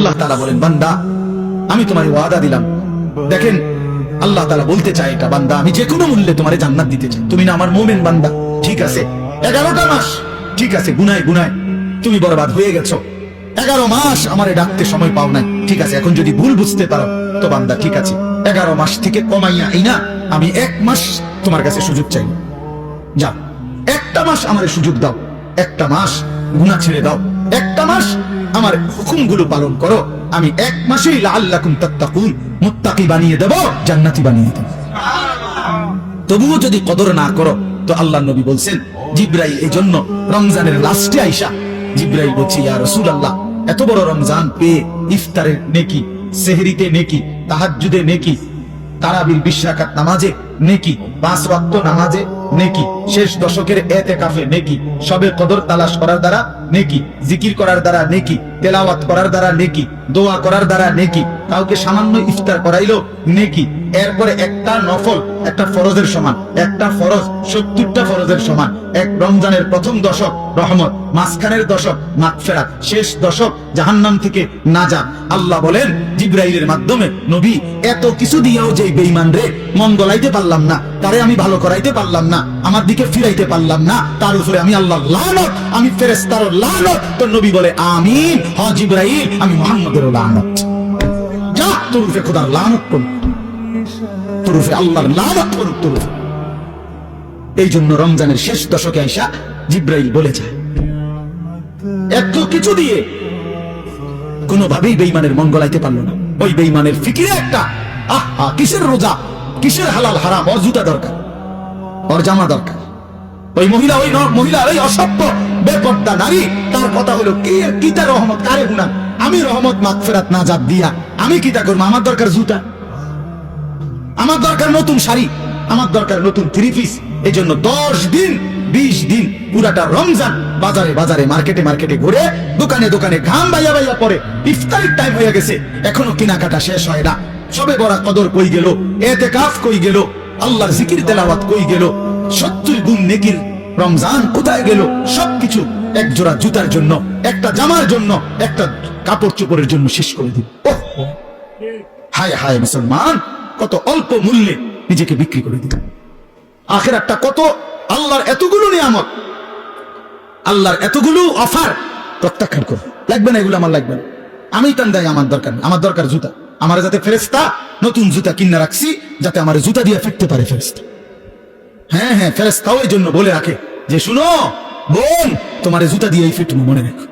আল্লাহ তাআলা বলেন, বান্দা আমি তোমার ওয়াদা দিলাম। দেখেন আল্লাহ তাআলা বলতে চায়, এটা বান্দা আমি যে কোনো মূল্যে তোমারে জান্নাত দিতে চাই, তুমি না আমার মুমিন বান্দা। ঠিক আছে 11টা মাস, ঠিক আছে গুনায় গুনায় তুমি বরবাদ হয়ে গেছো, 11 মাস আমারে ডাকতে সময় পাও নাই, ঠিক আছে এখন যদি ভুল বুঝতে পারো তো বান্দা ঠিক আছে 11 মাস থেকে কমাইয়া না আমি 1 মাস তোমার কাছে সুযোগ চাই, যাও একটা মাস আমারে সুযোগ দাও, একটা মাস গুনাহ ছেড়ে দাও, একটা মাস আমার হুকুমগুলো পালন করো, আমি 1 মাসেই লাআল্লাকুম তাত্তাকুন মুত্তাকি বানিয়ে দেব, জান্নাতি বানিয়ে দেব। তবুও যদি কদর না করো তো আল্লাহর নবী বলছেন, জিবরাইল এই জন্য রমজানের লাস্টে আইসা জিবরাইল বলছে, ইয়া রাসূলুল্লাহ এত বড় রমজান পেয়ে ইফতারের নেকি, সেহরিতে নেকি, তাহাজ্জুদে নেকি, তারাবির 20 রাকাত নামাজে নেকি, 5 ওয়াক্ত নামাজে নেকি, শেষ দশকের ইতিকাফে নেকি, সবে কদর তালাশ করার দ্বারা নেকি, জিকির করার দ্বারা নেকি, তেলাওয়াত করার দ্বারা নেকি, দোয়া করার দ্বারা নেকি, কাউকে সামান্য ইফতার করাইলো নেকি, এরপরে একটা নফল একটা ফরজের সমান, একটা ফরজ 70টা ফরজের সমান, এক রমজানের প্রথম দশক রহমত, মাঝখানের দশক মাগফিরাত, শেষ দশক জাহান্নাম থেকে নাজাত। আল্লাহ বলেন জিবরাইলের মাধ্যমে, নবী এত কিছু দিয়েও যে বেঈমান রে মন গলাইতে পারলাম না, তারে আমি ভালো করাইতে পারলাম না, আমার দিকে ফিরাইতে পারলাম না, তার উপরে আমি আল্লাহর লানত, আমি ফেরেশতার লানত। তো নবী বলে আমিন, হ জিবরাইল আমি মুহাম্মদের লানত, যা তোর উপরে খোদার লানত করুক, তোর উপরে আল্লাহর লানত করুক তোর উপরে। এই জন্য রমজানের শেষ দশকে আইসা জিবরাইল বলে যায়, এত কিছু দিয়ে কোনোভাবেই বেঈমানের মন গলাইতে পারলো না। ওই বেঈমানের ফিকিরে একটা, আহা কিসের রোজা, কিসের হালাল হারাম, ওর জুতা দরকার, ওর জামা দরকার। ওই মহিলা, ওই মহিলা, ওই অসভ্য বেপর্দা নারী, তার কথা হলো কিতা রহমত কারে গুনাহ, আমি রহমত মাগফিরাত নাজাত দিয়া আমি কিতা করবো, আমার দরকার জুতা, আমার দরকার নতুন শাড়ি, আমার দরকার নতুন 3 পিস। এই জন্য 10 দিন 20 দিন পুরাটা রমজান বাজারে বাজারে মার্কেটে মার্কেটে ঘুরে, দোকানে দোকানে ঘাম বাইয়া বাইয়া পরে, ইফতারির টাইম হয়ে গেছে এখনো কেনাকাটা শেষ হয় না, সবে বড় কদর কই গেল, ইতিকাফ কই গেল, আল্লাহর জিকির তেলাওয়াত কই গেল, 70 গুণ নেকির রমজান কোথায় গেল, সবকিছু এক জোড়া জুতার জন্য, একটা জামার জন্য, একটা কাপড় চোপড়ের জন্য শেষ করে দিল। হায় হায় মুসলমান, কত অল্প মূল্যে নিজেকে বিক্রি করে দিল। আখিরাতটা কত, আল্লাহর এতগুলো নিয়ামত, আল্লাহর এতগুলো অফার প্রত্যাখ্যান করো, লাগবে না এগুলো, আমার লাগবে না, আমি তান দেয়, আমার দরকার, আমার দরকার জুতা, আমার যাতে ফেরেশতা নতুন জুতা কিনে রাখছি যাতে আমার জুতা দিয়ে ফিরতে পারে ফেরেশতা। হ্যাঁ হ্যাঁ, ফেরেশতাও এই জন্য বলে রাখে যে শুনো বোন, তোমার জুতা দিয়েই ফিরতে, মনে রেখো।